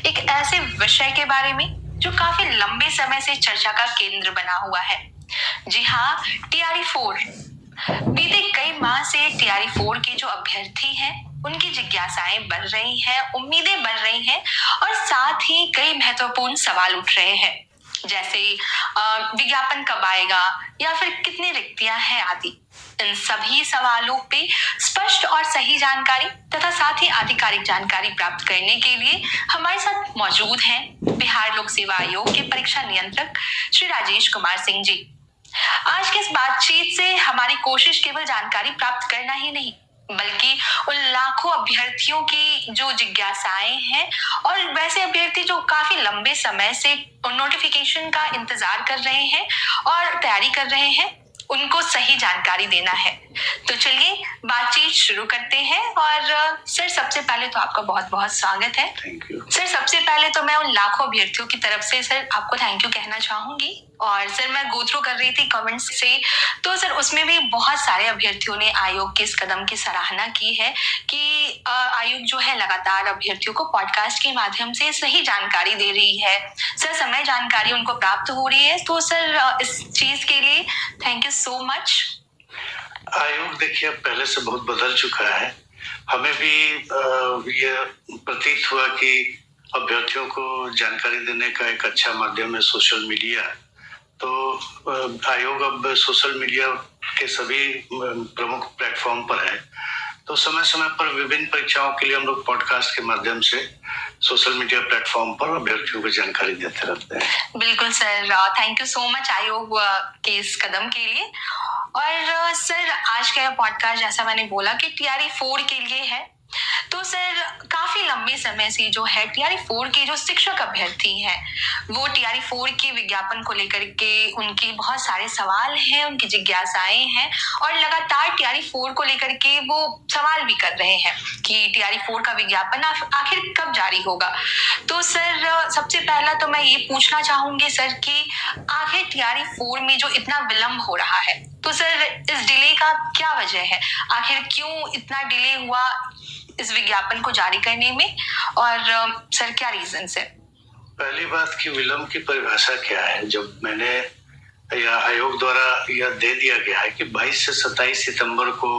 एक ऐसे विषय के बारे में जो काफी लंबे समय से चर्चा का केंद्र बना हुआ है। जी हाँ, TRE 4। बीते कई माह से TRE 4 के जो अभ्यर्थी हैं उनकी जिज्ञासाएं बढ़ रही हैं, उम्मीदें बढ़ रही हैं और साथ ही कई महत्वपूर्ण सवाल उठ रहे हैं, जैसे विज्ञापन कब आएगा या फिर कितनी रिक्तियां हैं आदि। इन सभी सवालों पे स्पष्ट और सही जानकारी तथा साथ ही आधिकारिक जानकारी प्राप्त करने के लिए हमारे साथ मौजूद हैं बिहार लोक सेवा आयोग के परीक्षा नियंत्रक श्री राजेश कुमार सिंह जी। आज की इस बातचीत से हमारी कोशिश केवल जानकारी प्राप्त करना ही नहीं, बल्कि उन लाखों अभ्यर्थियों की जो जिज्ञासाएं हैं और वैसे अभ्यर्थी जो काफी लंबे समय से नोटिफिकेशन का इंतजार कर रहे हैं और तैयारी कर रहे हैं, उनको सही जानकारी देना है। तो चलिए बातचीत शुरू करते हैं। और सर, सबसे पहले तो आपका बहुत बहुत स्वागत है। Thank you sir. सबसे पहले तो मैं उन लाखों अभ्यर्थियों की तरफ से सर आपको थैंक यू कहना चाहूंगी। और सर, मैं गो थ्रू कर रही थी कमेंट्स से, तो सर उसमें भी बहुत सारे अभ्यर्थियों ने आयोग के इस कदम की सराहना की है कि आयोग जो है लगातार अभ्यर्थियों को पॉडकास्ट के माध्यम से सही जानकारी दे रही है, सर समय जानकारी उनको प्राप्त हो रही है। तो सर इस चीज के लिए थैंक यू सो मच। आयोग देखिए पहले से बहुत बदल चुका है। हमें भी यह प्रतीत हुआ कि अभ्यर्थियों को जानकारी देने का एक अच्छा माध्यम है सोशल मीडिया। तो आयोग अब सोशल मीडिया के सभी प्रमुख प्लेटफॉर्म पर है। तो समय समय पर विभिन्न परीक्षाओं के लिए हम लोग पॉडकास्ट के माध्यम से सोशल मीडिया प्लेटफॉर्म पर अभ्यर्थियों को जानकारी देते रहते हैं। बिल्कुल sir, thank you so much आयोग के इस कदम के लिए। और सर, आज का पॉडकास्ट जैसा मैंने बोला कि TRE 4 के लिए है, तो सर काफी लंबे समय से जो है TRE 4 के जो शिक्षक अभ्यर्थी हैं वो TRE 4 के विज्ञापन को लेकर के उनके बहुत सारे सवाल हैं, उनकी जिज्ञासाएं हैं और लगातार TRE 4 को लेकर के वो सवाल भी कर रहे हैं कि TRE 4 का विज्ञापन आखिर कब जारी होगा। तो सर सबसे पहला तो मैं ये पूछना चाहूंगी सर कि आखिर TRE 4 में जो इतना विलंब हो रहा है, तो सर इस डिले का क्या वजह है? आखिर क्यों इतना डिले हुआ इस विज्ञापन को जारी करने में, और सर क्या रीजन है? पहली बात कि विलंब की परिभाषा क्या है। जब मैंने या आयोग द्वारा यह दे दिया गया है कि 22 से 27 सितंबर को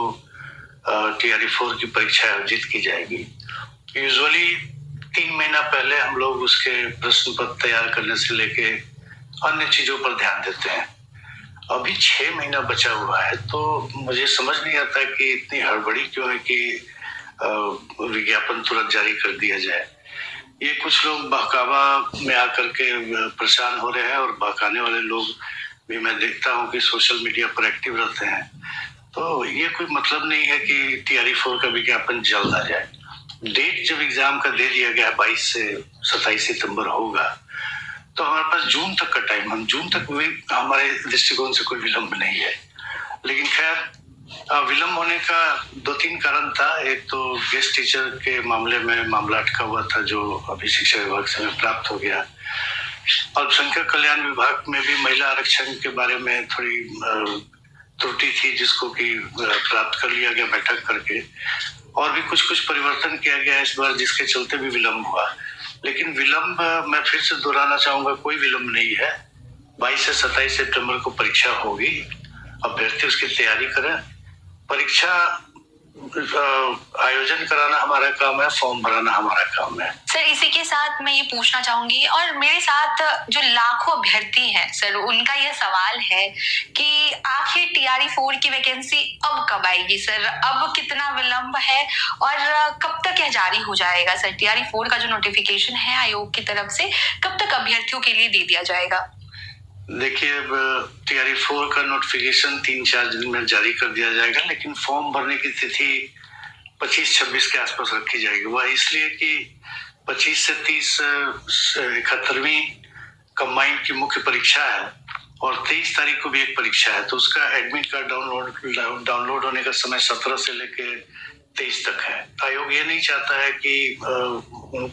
TRE 4 की परीक्षा आयोजित की जाएगी, यूजुअली 3 महीना पहले हम लोग उसके प्रश्न पत्र तैयार करने से लेके अन्य चीजों पर ध्यान देते हैं। अभी 6 महीना बचा हुआ है, तो मुझे समझ नहीं आता कि इतनी हड़बड़ी क्यों है कि विज्ञापन तुरंत जारी कर दिया जाए। ये कुछ लोग बहकावा में आकर के परेशान हो रहे हैं और बहकाने वाले लोग भी मैं देखता हूँ कि सोशल मीडिया पर एक्टिव रहते हैं। तो ये कोई मतलब नहीं है कि TRE 4 का विज्ञापन जल्द आ जाए। डेट जब एग्जाम का दे दिया गया 22 से 27 सितंबर होगा, तो हमारे पास जून तक का टाइम, हम जून तक भी हमारे दृष्टिकोण से कोई विलंब नहीं है। लेकिन खैर, विलंब होने का 2-3 कारण था। एक तो गेस्ट टीचर के मामले में मामला अटका हुआ था जो अभी शिक्षा विभाग से प्राप्त हो गया। अल्पसंख्यक कल्याण विभाग में भी महिला आरक्षण के बारे में थोड़ी त्रुटि थी जिसको कि प्राप्त कर लिया गया बैठक करके, और भी कुछ परिवर्तन किया गया इस बार जिसके चलते भी विलंब हुआ। लेकिन विलंब, मैं फिर से दोहराना चाहूंगा, कोई विलंब नहीं है। 22 से 27 सितंबर को परीक्षा होगी, अभ्यर्थी उसकी तैयारी करें। परीक्षा आयोजन कराना हमारा काम है, फॉर्म भराना हमारा काम है। सर इसी के साथ मैं ये पूछना चाहूंगी, और मेरे साथ जो लाखों अभ्यर्थी हैं सर, उनका ये सवाल है कि आखिर TRE 4 की वैकेंसी अब कब आएगी सर? अब कितना विलंब है और कब तक यह जारी हो जाएगा सर? TRE 4 का जो नोटिफिकेशन है आयोग की तरफ से कब तक अभ्यर्थियों के लिए दे दिया जाएगा? देखिए, अब TRE 4 का नोटिफिकेशन 3-4 दिन में जारी कर दिया जाएगा, लेकिन फॉर्म भरने की तिथि 25-26 के आसपास रखी जाएगी। वह इसलिए कि 25 से 30 71वीं कंबाइंड की मुख्य परीक्षा है और 23 तारीख को भी एक परीक्षा है। तो उसका एडमिट कार्ड डाउनलोड होने का समय 17 से लेके 23 तक है। आयोग ये नहीं चाहता है कि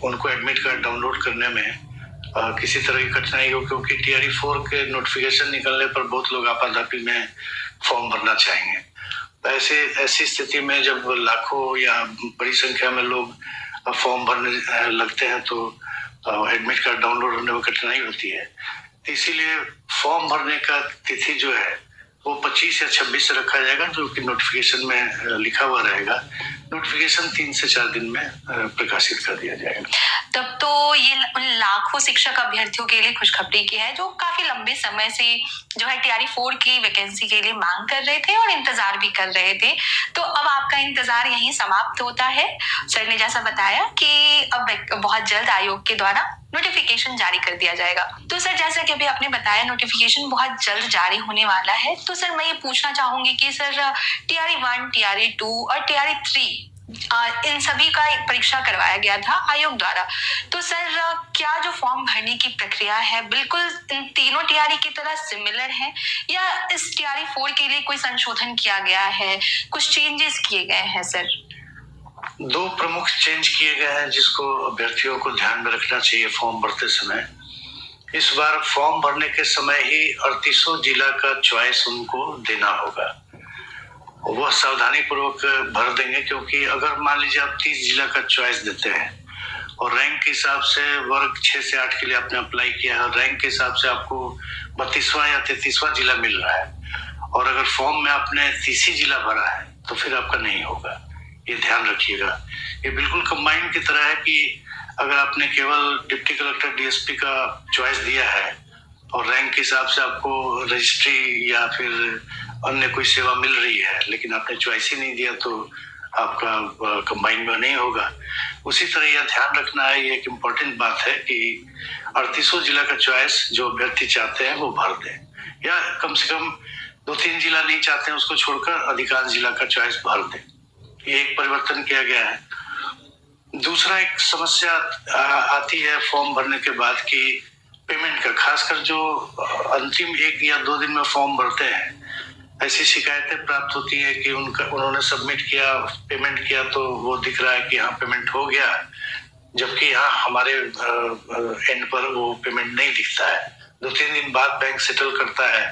उनको एडमिट कार्ड डाउनलोड करने में किसी तरह की कठिनाई हो, क्योंकि TRE 4 के नोटिफिकेशन निकलने पर बहुत लोग आपाधापी में फॉर्म भरना चाहेंगे। ऐसी स्थिति में जब लाखों या बड़ी संख्या में लोग फॉर्म भरने लगते हैं तो एडमिट कार्ड डाउनलोड होने में कठिनाई होती है। इसीलिए फॉर्म भरने का तिथि जो है वो 25 या 26 से रखा जाएगा, जो कि नोटिफिकेशन में लिखा हुआ रहेगा। नोटिफिकेशन 3 से 4 दिन में प्रकाशित कर दिया जाएगा। तब तो ये उन लाखों शिक्षक अभ्यर्थियों के लिए खुशखबरी की है जो काफी लंबे समय से जो है टीआरई 4 की वैकेंसी के लिए मांग कर रहे थे और इंतजार भी कर रहे थे। तो अब आपका इंतजार यहीं समाप्त होता है। सर ने जैसा बताया कि अब बहुत जल्द आयोग के द्वारा नोटिफिकेशन जारी कर दिया जाएगा। तो सर जैसा कि अभी आपने बताया नोटिफिकेशन बहुत जल्द जारी होने वाला है, तो सर मैं ये पूछना चाहूंगी कि सर टीआरई 1, टीआरई 2 और टीआरई 3 इन सभी का एक परीक्षा करवाया गया था आयोग द्वारा। तो सर क्या जो फॉर्म भरने की प्रक्रिया है बिल्कुल इन तीनों टीआरई की तरह सिमिलर है या इस टीआरई 4 के लिए कोई संशोधन किया गया है, कुछ चेंजेस किए गए हैं सर? 2 प्रमुख चेंज किए गए हैं जिसको अभ्यर्थियों को ध्यान में रखना चाहिए फॉर्म भरते समय। इस बार फॉर्म भरने के समय ही 38 जिला का चॉइस उनको देना होगा। वह सावधानी पूर्वक भर देंगे, क्योंकि अगर मान लीजिए आप 30 जिला का चॉइस देते हैं और रैंक के हिसाब से वर्ग 6 से 8 के लिए आपने अप्लाई किया है और रैंक के हिसाब से आपको 32वां या 33वां जिला मिल रहा है और अगर फॉर्म में आपने 30 जिला भरा है तो फिर आपका नहीं होगा। ये ध्यान रखिएगा। ये बिल्कुल कंबाइन की तरह है कि अगर आपने केवल डिप्टी कलेक्टर डीएसपी का चॉइस दिया है और रैंक के हिसाब से आपको रजिस्ट्री या फिर अन्य कोई सेवा मिल रही है लेकिन आपने चॉइस ही नहीं दिया तो आपका कंबाइन में नहीं होगा। उसी तरह यह ध्यान रखना है, ये एक इम्पोर्टेंट बात है कि 38 जिला का चॉइस जो अभ्यर्थी चाहते हैं वो भर दें, या कम से कम 2-3 जिला नहीं चाहते हैं उसको छोड़कर अधिकांश जिला का चॉइस भर दें। ये एक परिवर्तन किया गया है। दूसरा एक समस्या आती है फॉर्म भरने के बाद की पेमेंट का, खासकर जो अंतिम 1 या 2 दिन में फॉर्म भरते हैं, ऐसी शिकायतें प्राप्त होती है कि उन्होंने सबमिट किया, पेमेंट किया तो वो दिख रहा है कि हाँ पेमेंट हो गया, जबकि यहाँ हमारे एंड पर वो पेमेंट नहीं दिखता है। 2-3 दिन बाद बैंक सेटल करता है।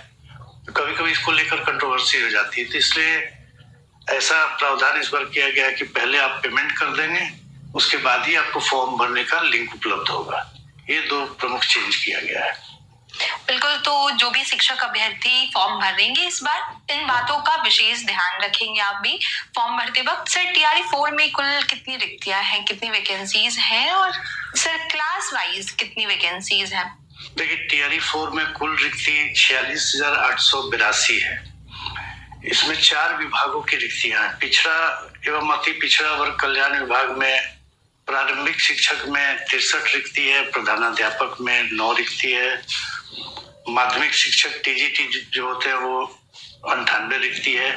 कभी कभी इसको लेकर कंट्रोवर्सी हो जाती है, तो इसलिए ऐसा प्रावधान इस बार किया गया है कि पहले आप पेमेंट कर देंगे, उसके बाद ही आपको फॉर्म भरने का लिंक उपलब्ध होगा। ये 2 प्रमुख चेंज किया गया है। बिल्कुल, तो जो भी शिक्षक अभ्यर्थी फॉर्म भरेंगे इस बार इन बातों का विशेष ध्यान रखेंगे आप भी फॉर्म भरते वक्त। सर टीआरई 4 में कुल कितनी रिक्तियां हैं, कितनी वैकेंसीज हैं और सर क्लास वाइज कितनी वैकेंसीज हैं? देखिए टीआरई 4 में कुल रिक्ति 46,882 है। इसमें 4 विभागों की रिक्तियां हैं। पिछड़ा एवं अति पिछड़ा वर्ग कल्याण विभाग में प्रारंभिक शिक्षक में 63 रिक्ति है, प्रधानाध्यापक में 9 रिक्ति है, माध्यमिक शिक्षक टीजीटी जो होते हैं वो 98 रिक्ति है,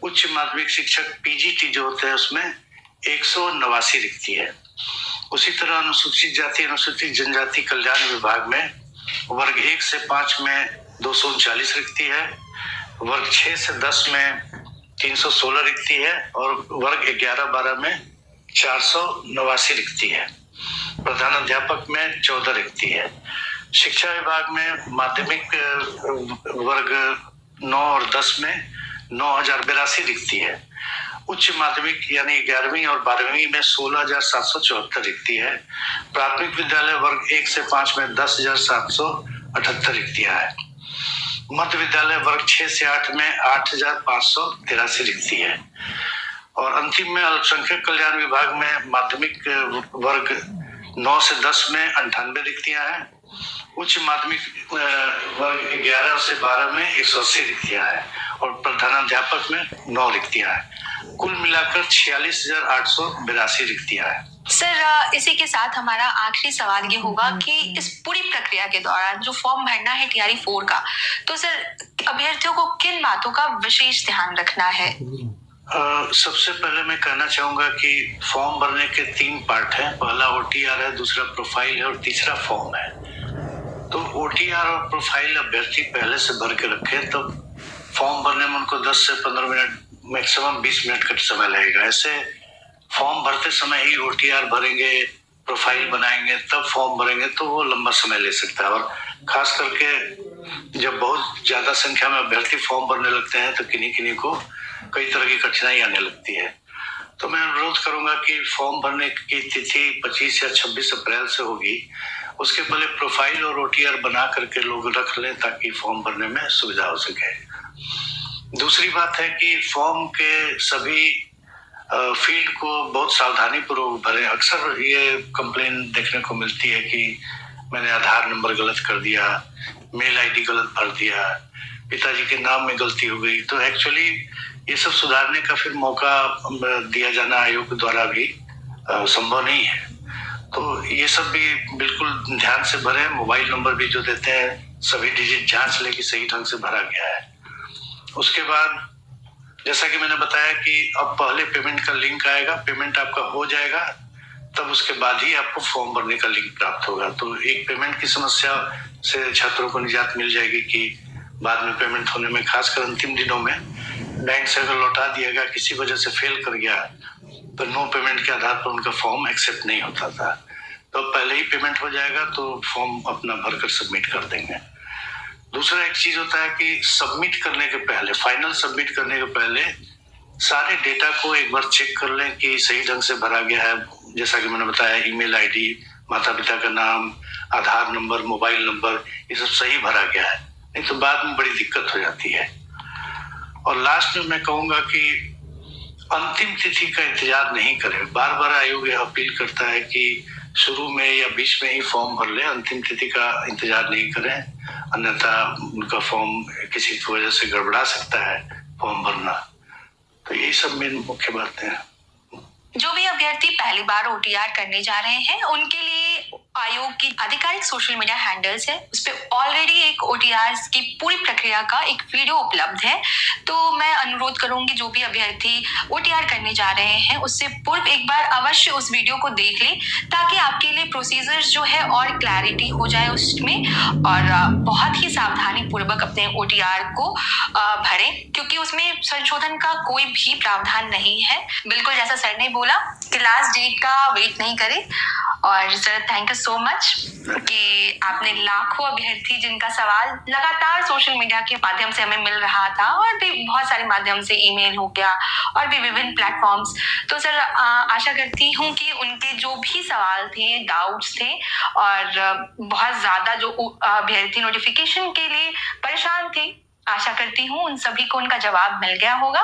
उच्च माध्यमिक शिक्षक पीजीटी जो होते हैं उसमें 189 रिक्ति है। उसी तरह अनुसूचित जाति अनुसूचित जनजाति कल्याण विभाग में वर्ग 1 से 5 में 239 रिक्ति है, वर्ग 6 से 10 में 316 रिक्ति है और वर्ग 11-12 में 489 रिक्ति है। प्रधानाध्यापक में 14 रिक्ति है। शिक्षा विभाग में माध्यमिक वर्ग 9 और 10 में 9,082 रिक्ति है। उच्च माध्यमिक यानी 11वीं और 12वीं में 16,774 रिक्ति है। प्राथमिक विद्यालय वर्ग 1 से 5 में 10,778 रिक्तियां है। मध्य विद्यालय वर्ग 6 से 8 में 8,583 रिक्ति है। और अंतिम में अल्पसंख्यक कल्याण विभाग में माध्यमिक वर्ग 9 से 10 में 98 रिक्तियां हैं। उच्च माध्यमिक वर्ग 11 से 12 में 180 रिक्तियां हैं और प्रधानाध्यापक में 9 रिक्तियां हैं। कुल मिलाकर 46,882 रिक्तियां हैं। सर इसी के साथ हमारा आखिरी सवाल ये होगा कि इस पूरी प्रक्रिया के दौरान जो फॉर्म भरना है टीआरई 4 का, तो सर अभ्यर्थियों को किन बातों का विशेष ध्यान रखना है? सबसे पहले मैं कहना चाहूंगा कि फॉर्म भरने के 3 पार्ट हैं। पहला ओटीआर है, दूसरा प्रोफाइल है और तीसरा फॉर्म है। तो ओटीआर और प्रोफाइल अभ्यर्थी पहले से भर के रखें, तब फॉर्म भरने में उनको 10 से 15 मिनट, मैक्सिमम 20 मिनट का समय लगेगा। ऐसे फॉर्म भरते समय ही ओटीआर भरेंगे, प्रोफाइल बनाएंगे, तब फॉर्म भरेंगे तो वो लंबा समय ले सकता है। और खास करके जब बहुत ज्यादा संख्या में अभ्यर्थी फॉर्म भरने लगते हैं तो किन्हीं को कई तरह की कठिनाई आने लगती है। तो मैं अनुरोध करूंगा कि फॉर्म भरने की तिथि 25 या 26 अप्रैल से होगी। उसके पहले प्रोफाइल और OTR बना करके लोग रख लें ताकि फॉर्म भरने में सुविधा हो सके। दूसरी बात है कि फॉर्म के सभी फील्ड को बहुत सावधानी पूर्वक भरें। अक्सर ये कंप्लेन देखने को मिलती है कि मैंने आधार नंबर गलत कर दिया, मेल आईडी गलत भर दिया, पिताजी के नाम में गलती हो गई। तो एक्चुअली ये सब सुधारने का फिर मौका दिया जाना आयोग द्वारा भी संभव नहीं है। तो ये सब भी बिल्कुल ध्यान से भरें। मोबाइल नंबर भी जो देते हैं सभी डिजिट जांच ले कि सही ढंग से भरा गया है। उसके बाद जैसा कि मैंने बताया कि अब पहले पेमेंट का लिंक आएगा, पेमेंट आपका हो जाएगा, तब उसके बाद ही आपको फॉर्म भरने का लिंक प्राप्त होगा। तो एक पेमेंट की समस्या से छात्रों को निजात मिल जाएगी कि बाद में पेमेंट होने में, खासकर अंतिम दिनों में बैंक से अगर लौटा दिएगा, किसी वजह से फेल कर गया, तो नो पेमेंट के आधार पर उनका फॉर्म एक्सेप्ट नहीं होता था। तो पहले ही पेमेंट हो जाएगा तो फॉर्म अपना भरकर सबमिट कर देंगे। दूसरा एक चीज होता है कि सबमिट करने के पहले, फाइनल सबमिट करने के पहले सारे डेटा को एक बार चेक कर लें कि सही ढंग से भरा गया है। जैसा कि मैंने बताया, ईमेल आईडी, माता पिता का नाम, आधार नंबर, मोबाइल नंबर, ये सब सही भरा गया है, नहीं तो बाद में बड़ी दिक्कत हो जाती है। और लास्ट में मैं कहूंगा कि अंतिम तिथि का इंतजार नहीं करें। बार बार आयोग यह अपील करता है कि शुरू में या बीच में ही फॉर्म भर ले, अंतिम तिथि का इंतजार नहीं करें, अन्यथा उनका फॉर्म किसी वजह से गड़बड़ा सकता है फॉर्म भरना। तो यही सब मेन मुख्य बातें हैं। जो भी अभ्यर्थी पहली बार OTR करने जा रहे हैं उनके लिए आयोग की आधिकारिक सोशल मीडिया हैंडल्स है, उस पर ऑलरेडी एक OTR की पूरी प्रक्रिया का एक वीडियो उपलब्ध है। तो मैं अनुरोध करूंगी जो भी अभ्यर्थी OTR करने जा रहे हैं उससे पूर्व एक बार अवश्य उस वीडियो को देख लें, ताकि आपके लिए प्रोसीजर्स जो है और क्लैरिटी हो जाए उसमें, और बहुत ही सावधानी पूर्वक अपने OTR को भरें, क्योंकि उसमें संशोधन का कोई भी प्रावधान नहीं है। बिल्कुल जैसा सर ने बोला कि लास्ट डेट का वेट नहीं करें। और sir thank you so much कि आपने लाखों अभ्यर्थी जिनका सवाल लगातार सोशल मीडिया के माध्यम से हमें मिल रहा था, और भी बहुत सारे माध्यम से, ईमेल हो गया और भी विभिन्न प्लेटफॉर्म्स। तो सर आशा करती हूँ कि उनके जो भी सवाल थे, डाउट्स थे, और बहुत ज्यादा जो अभ्यर्थी नोटिफिकेशन के लिए परेशान थे, आशा करती हूँ उन सभी को उनका जवाब मिल गया होगा।